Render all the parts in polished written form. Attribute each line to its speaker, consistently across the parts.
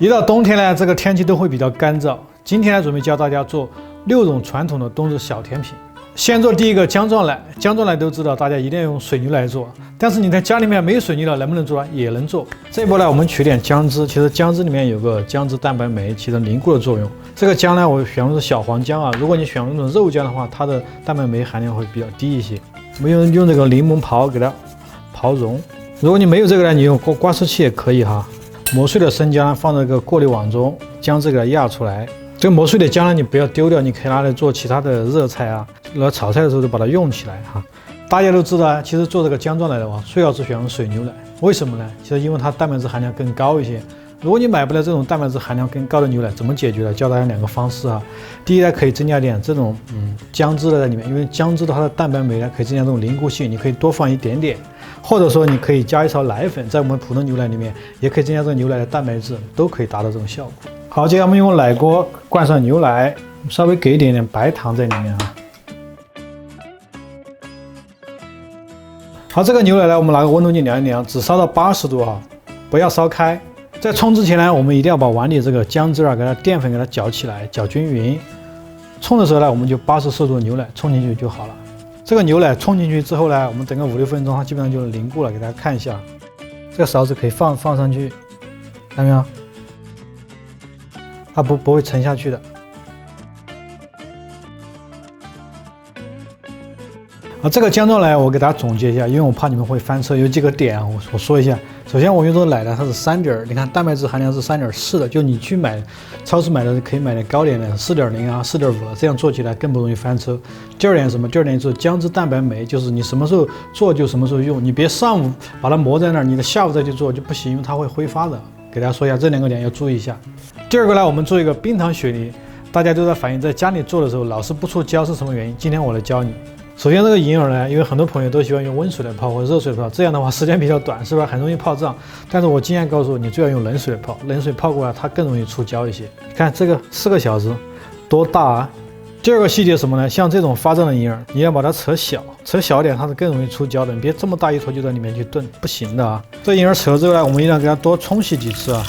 Speaker 1: 一到冬天呢，这个天气都会比较干燥。今天呢，准备教大家做6种传统的冬日小甜品。先做第一个姜撞奶。姜撞奶都知道，大家一定要用水牛奶做。但是你在家里面没有水牛奶，能不能做？也能做。这一波呢，我们取点姜汁。其实姜汁里面有个姜汁蛋白酶，起着凝固的作用。这个姜呢，我选用的是小黄姜啊。如果你选用那种肉姜的话，它的蛋白酶含量会比较低一些。我们用这个柠檬刨给它刨溶。如果你没有这个呢，你用刮丝器也可以哈。磨碎的生姜放在这个过滤网中，姜汁给它压出来。这个磨碎的姜呢，你不要丢掉，你可以拿来做其他的热菜啊，然后炒菜的时候就把它用起来哈。大家都知道啊，其实做这个姜撞奶的话，最好是选用水牛奶。为什么呢？其实因为它蛋白质含量更高一些。如果你买不了这种蛋白质含量更高的牛奶，怎么解决呢？教大家2个方式啊。第一呢，可以增加点这种姜汁在里面，因为姜汁的它的蛋白酶呢可以增加这种凝固性，你可以多放一点点。或者说你可以加一勺奶粉，在我们普通牛奶里面也可以增加这个牛奶的蛋白质，都可以达到这种效果。好，接下来我们用奶锅灌上牛奶，稍微给一点点白糖在里面啊。好，这个牛奶呢，我们拿个温度计量一量，只烧到80度哈，不要烧开。在冲之前呢，我们一定要把碗里这个姜汁啊，给它淀粉给它搅起来，搅均匀。冲的时候呢，我们就84度牛奶冲进去就好了。这个牛奶冲进去之后呢，我们等个5-6分钟，它基本上就凝固了。给大家看一下，这个勺子可以放上去，看到没有？它不会沉下去的。这个姜撞奶我给大家总结一下，因为我怕你们会翻车，有几个点啊，我说一下。首先，我用这个奶呢，它是3.0，你看蛋白质含量是3.4的，就你去买超市买的可以买点高点的4.0啊、4.5了，这样做起来更不容易翻车。第二点是什么？第二点就是姜汁蛋白酶，就是你什么时候做就什么时候用，你别上午把它磨在那儿，你的下午再去做就不行，因为它会挥发的。给大家说一下这2个点要注意一下。第二个呢，我们做一个冰糖雪梨，大家都在反映在家里做的时候老是不出胶是什么原因？今天我来教你。首先，这个银耳呢，因为很多朋友都喜欢用温水来泡或者热水来泡，这样的话时间比较短，是吧？很容易泡胀。但是我经验告诉你，最好用冷水来泡，冷水泡过来它更容易出胶一些。看这个4个小时，多大啊！第二个细节什么呢？像这种发胀的银耳，你要把它扯小一点，它是更容易出胶的。你别这么大一坨就在里面去炖，不行的啊！这银耳扯了之后呢，我们一定要给它多冲洗几次啊，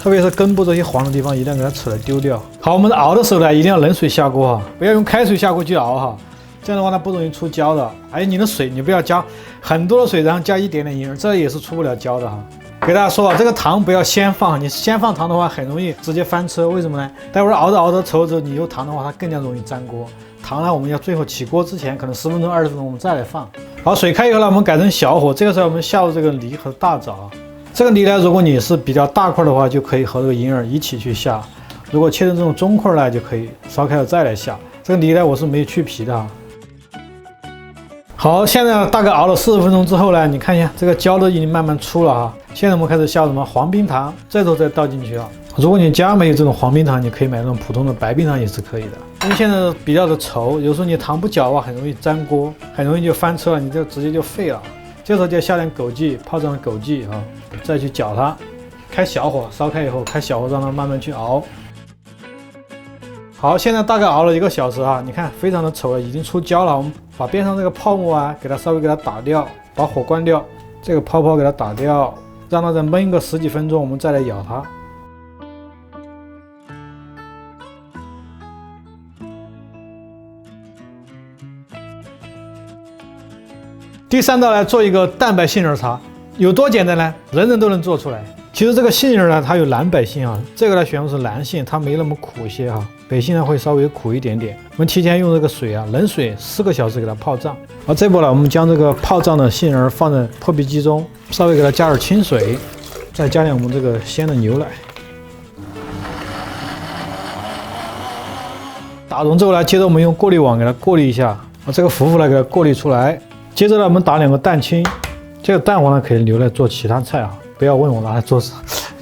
Speaker 1: 特别是根部这些黄的地方，一定要给它扯了丢掉。好，我们熬的时候呢，一定要冷水下锅哈，不要用开水下锅去熬哈。这样的话，它不容易出胶的。而且你的水，你不要加很多的水，然后加一点点银耳，这也是出不了胶的哈。给大家说啊，这个糖不要先放，你先放糖的话，很容易直接翻车。为什么呢？待会儿熬着稠之后，你有糖的话，它更加容易粘锅。糖呢，我们要最后起锅之前，可能10分钟、20分钟，我们再来放。好，水开以后呢，我们改成小火。这个时候我们下入这个梨和大枣。这个梨呢，如果你是比较大块的话，就可以和这个银耳一起去下；如果切成这种中块呢，就可以烧开了再来下。这个梨呢，我是没有去皮的啊。好，现在大概熬了40分钟之后呢，你看一下这个胶都已经慢慢出了哈。现在我们开始下什么黄冰糖，这时候再倒进去啊。如果你家没有这种黄冰糖，你可以买那种普通的白冰糖也是可以的。因为现在比较的稠，有时候你糖不搅的话，很容易粘锅，很容易就翻车了，你就直接就废了。这时候就下点枸杞，泡上的枸杞啊，再去搅它，开小火，烧开以后开小火让它慢慢去熬。好，现在大概熬了1个小时啊，你看非常的稠了，已经出胶了。我们把边上这个泡沫啊，稍微给它打掉，把火关掉，这个泡泡给它打掉，让它再焖个10几分钟，我们再来舀它。第3道来做一个蛋白杏仁茶，有多简单呢？人人都能做出来。其实这个杏仁呢，它有南北杏啊，这个呢选用是南杏，它没那么苦些哈。北杏呢会稍微苦一点点。我们提前用这个水啊，冷水4个小时给它泡胀。好，这波呢，我们将这个泡胀的杏仁放在破壁机中，稍微给它加点清水，再加点我们这个鲜的牛奶。打溶之后呢，接着我们用过滤网给它过滤一下，把这个糊呢给它过滤出来。接着呢，我们打2个蛋清，这个蛋黄呢可以留来做其他菜啊，不要问我拿来做啥。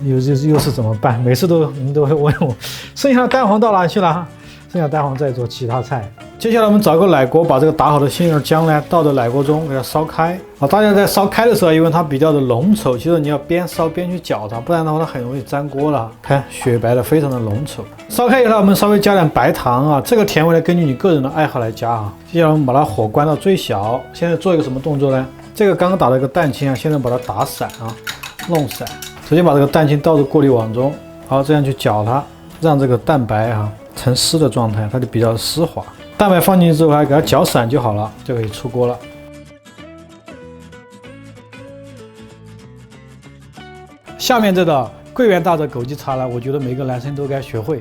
Speaker 1: 又是怎么办？每次你们都会问我，剩下的蛋黄到哪去了？剩下蛋黄再做其他菜。接下来我们找个奶锅，把这个打好的杏仁浆呢倒到奶锅中，给它烧开。好，大家在烧开的时候，因为它比较的浓稠，其实你要边烧边去搅它，不然的话它很容易粘锅了。看雪白的，非常的浓稠。烧开以后，我们稍微加点白糖啊，这个甜味呢根据你个人的爱好来加啊。接下来我们把它火关到最小。现在做一个什么动作呢？这个刚刚打了一个蛋清啊，现在把它打散啊，弄散。首先把这个蛋清倒入过滤网中，好，这样去搅它，让这个蛋白呈湿的状态，它就比较丝滑。蛋白放进去之后，还给它搅散就好了，就可以出锅了。下面这道桂圆大枣枸杞茶呢，我觉得每个男生都该学会，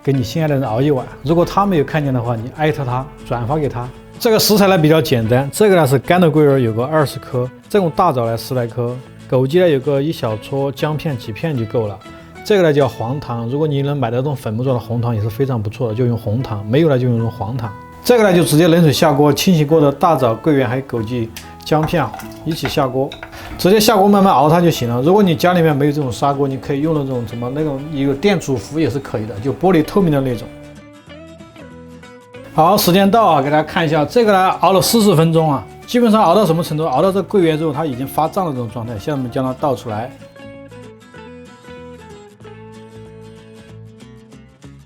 Speaker 1: 给你心爱的人熬一碗。如果他没有看见的话，你艾特他，转发给他。这个食材呢比较简单，这个呢是干的桂圆，有个20颗，这种大枣呢10来颗，枸杞呢有个1小撮，姜片几片就够了。这个呢叫黄糖，如果你能买到这种粉末状的红糖也是非常不错的，就用红糖，没有呢就用黄糖。这个呢就直接冷水下锅，清洗过的大枣、桂圆还有枸杞、姜片一起下锅，直接下锅慢慢熬它就行了。如果你家里面没有这种砂锅，你可以用那种那种一个电煮壶也是可以的，就玻璃透明的那种。好，时间到给大家看一下，这个呢熬了40分钟基本上熬到什么程度？熬到这桂圆之后，它已经发胀的这种状态。现在我们将它倒出来。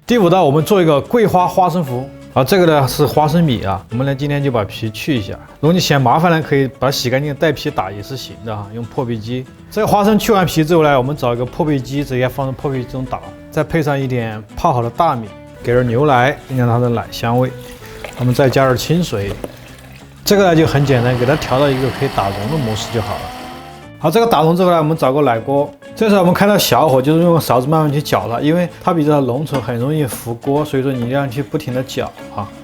Speaker 1: 第5道，我们做一个桂花花生糊。这个呢是花生米我们呢今天就把皮去一下。如果你嫌麻烦呢，可以把它洗干净带皮打也是行的用破壁机。这个花生去完皮之后呢，我们找一个破壁机，直接放在破壁机中打，再配上一点泡好的大米，给点牛奶，增加它的奶香味。我们再加点清水。这个呢就很简单，给它调到一个可以打溶的模式就好了。好，这个打溶之后呢，我们找个奶锅。这时候我们开到小火，就是用勺子慢慢去搅它，因为它比较浓稠，很容易糊锅，所以说你一定要去不停的搅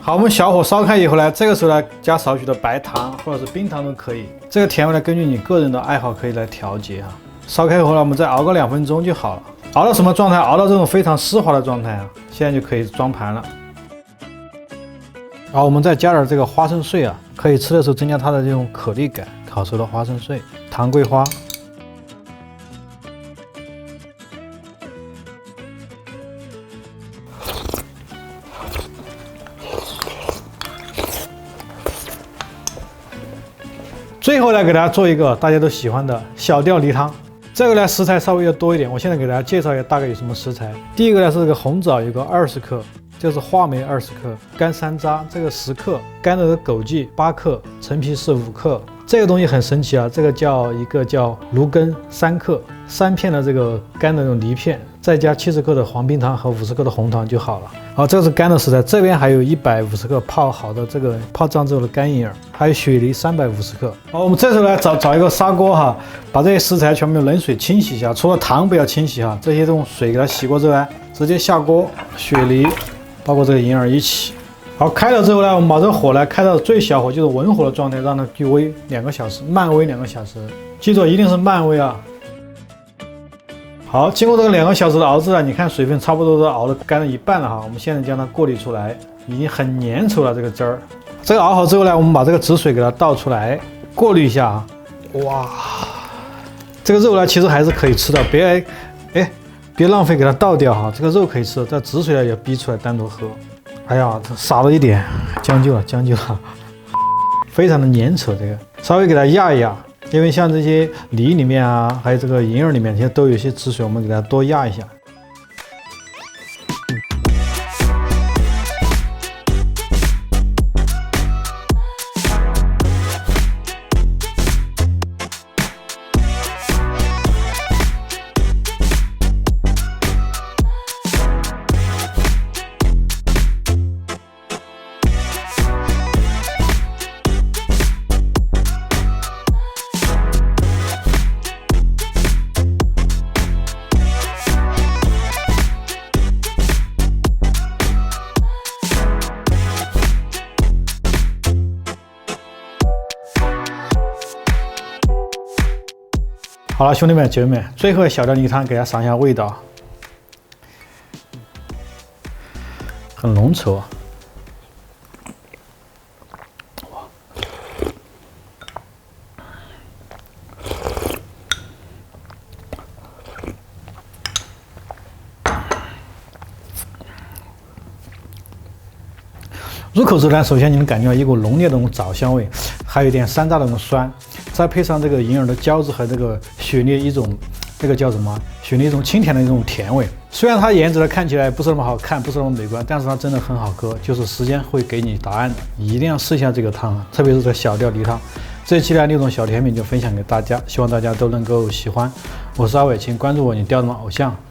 Speaker 1: 好，我们小火烧开以后呢，这个时候呢加少许的白糖或者是冰糖都可以。这个甜味呢根据你个人的爱好可以来调节烧开以后呢，我们再熬个2分钟就好了。熬到什么状态？熬到这种非常丝滑的状态现在就可以装盘了。好，我们再加点这个花生碎可以吃的时候增加它的这种颗粒感。烤熟的花生碎、糖桂花。最后呢，给大家做一个大家都喜欢的小吊梨汤。这个呢食材稍微要多一点，我现在给大家介绍一下大概有什么食材。第一个呢是这个红枣，有个20克，这是话梅20克，干山楂这个10克，干的枸杞8克，陈皮是5克。这个东西很神奇这个叫芦根3克，3片的这个干的那种梨片，再加70克的黄冰糖和50克的红糖就好了。好，这个是干的食材，这边还有150克泡好的这个泡胀之后的干银耳，还有雪梨350克。好，我们这时候来找一个砂锅把这些食材全部用冷水清洗一下，除了糖不要清洗这些这种水给它洗过之后呢，直接下锅，雪梨包括这个银耳一起。好，开了之后呢，我们把这个火呢开到最小火，就是文火的状态，让它去煨2个小时，慢煨2个小时，记住一定是慢煨好，经过这个2个小时的熬制你看水分差不多都熬得干了一半了我们现在将它过滤出来，已经很粘稠了这个汁儿。这个熬好之后呢，我们把这个汁水给它倒出来，过滤一下哇，这个肉呢其实还是可以吃的，别浪费，给它倒掉这个肉可以吃，这汁水呢也逼出来单独喝。哎呀，这洒了一点，将就了，非常的粘稠，这个稍微给它压一压，因为像这些梨里面还有这个银耳里面，其实都有一些汁水，我们给它多压一下。好了，兄弟们姐妹们，最后小吊梨汤给大家尝一下味道，很浓稠入口之后呢，首先你能感觉到一股浓烈的那种枣香味，还有一点山楂的那种酸，再配上这个银耳的胶质和这个雪梨一种那个叫什么雪梨一种清甜的一种甜味。虽然它颜值看起来不是那么好看，不是那么美观，但是它真的很好喝，就是时间会给你答案的，一定要试一下这个汤，特别是这小吊梨汤。这一期的6种小甜品就分享给大家，希望大家都能够喜欢。我是阿伟，请关注我，你钓什么偶像。